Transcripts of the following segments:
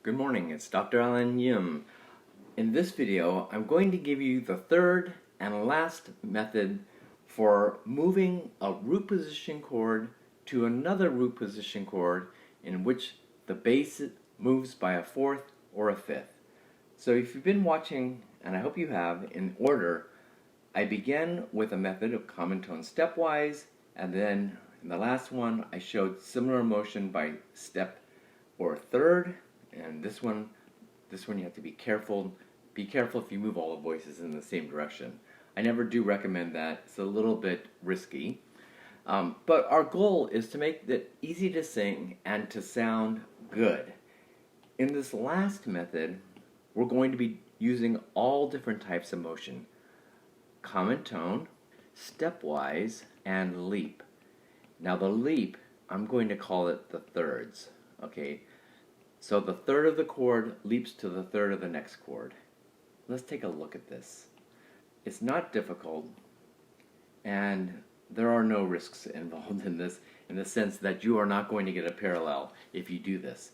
Good morning, it's Dr. Alan Yim. In this video, I'm going to give you the third and last method for moving a root position chord to another root position chord in which the bass moves by a fourth or a fifth. So if you've been watching, and I hope you have, in order, I began with a method of common tone stepwise, and then in the last one I showed similar motion by step or third. And this one you have to be careful. Be careful if you move all the voices in the same direction. I never do recommend that. It's a little bit risky. But our goal is to make it easy to sing and to sound good. In this last method, we're going to be using all different types of motion. Common tone, stepwise, and leap. Now the leap, I'm going to call it the thirds. Okay? So the third of the chord leaps to the third of the next chord. Let's take a look at this. It's not difficult, and there are no risks involved in this, in the sense that you are not going to get a parallel if you do this.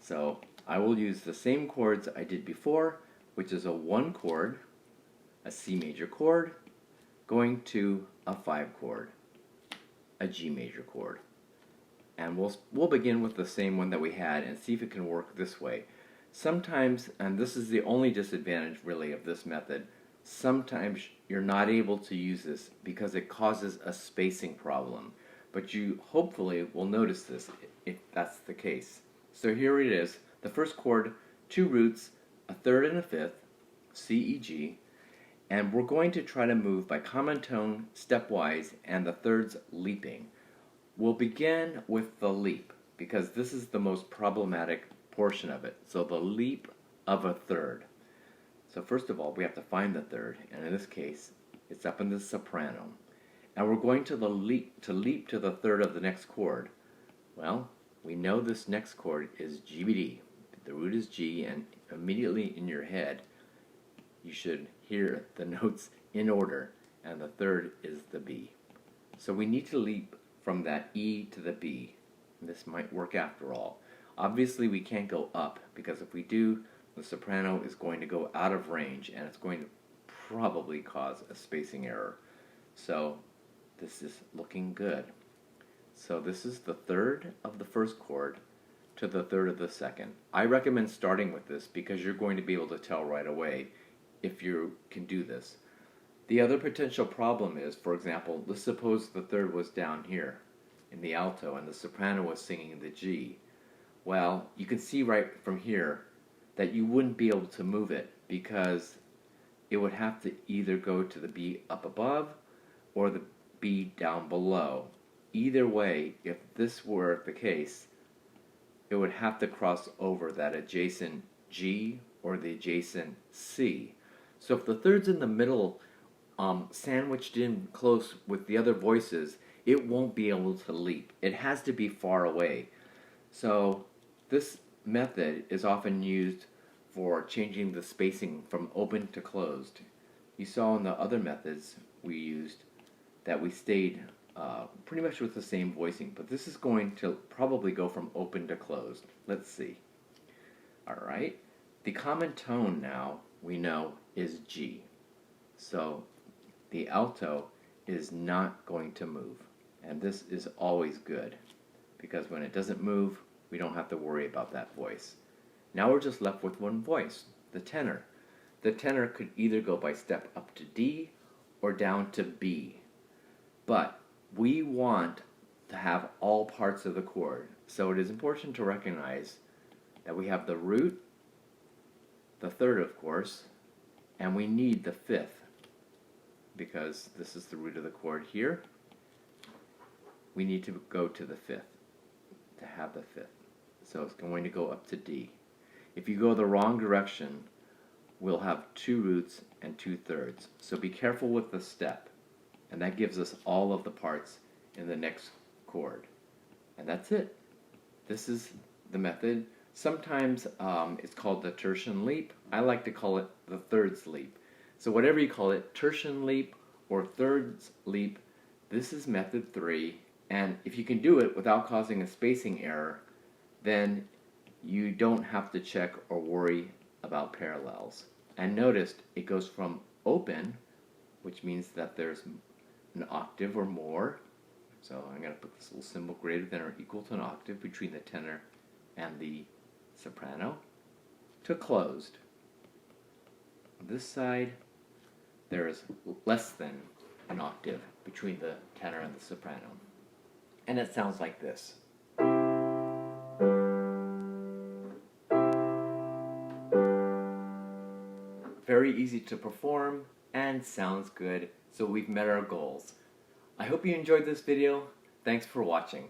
So I will use the same chords I did before, which is a 1 chord, a C major chord, going to a 5 chord, a G major chord. And we'll begin with the same one that we had and see if it can work this way. Sometimes, and this is the only disadvantage really of this method, sometimes you're not able to use this because it causes a spacing problem. But you hopefully will notice this if that's the case. So here it is, the first chord, 2 roots, a third and a fifth, C, E, G, and we're going to try to move by common tone stepwise and the thirds leaping. We'll begin with the leap, because this is the most problematic portion of it. So the leap of a third. So first of all, we have to find the third, and in this case, it's up in the soprano. And we're going to leap to the third of the next chord. Well, we know this next chord is GBD. The root is G, and immediately in your head, you should hear the notes in order, and the third is the B. So we need to leap from that E to the B. This might work after all. Obviously we can't go up, because if we do, the soprano is going to go out of range and it's going to probably cause a spacing error. So this is looking good. So this is the third of the first chord to the third of the second. I recommend starting with this because you're going to be able to tell right away if you can do this. The other potential problem is, for example, let's suppose the third was down here in the alto and the soprano was singing the G. Well, you can see right from here that you wouldn't be able to move it because it would have to either go to the B up above or the B down below. Either way, if this were the case, it would have to cross over that adjacent G or the adjacent C. So if the third's in the middle, sandwiched in close with the other voices, it won't be able to leap. It has to be far away. So this method is often used for changing the spacing from open to closed. You saw in the other methods we used that we stayed pretty much with the same voicing, but this is going to probably go from open to closed. Let's see. Alright, the common tone now we know is G. So the alto is not going to move, and this is always good because when it doesn't move, we don't have to worry about that voice. Now we're just left with one voice, the tenor. The tenor could either go by step up to D or down to B, but we want to have all parts of the chord, so it is important to recognize that we have the root, the third of course, and we need the fifth, because this is the root of the chord here. We need to go to the fifth to have the fifth. So it's going to go up to D. If you go the wrong direction, we'll have 2 roots and 2 thirds. So be careful with the step. And that gives us all of the parts in the next chord. And that's it. This is the method. Sometimes it's called the tertian leap. I like to call it the thirds leap. So whatever you call it, tertian leap or thirds leap, this is method 3. And if you can do it without causing a spacing error, then you don't have to check or worry about parallels. And notice it goes from open, which means that there's an octave or more. So I'm going to put this little symbol greater than or equal to an octave between the tenor and the soprano, to closed. On this side, there is less than an octave between the tenor and the soprano. And it sounds like this. Very easy to perform and sounds good, so we've met our goals. I hope you enjoyed this video. Thanks for watching.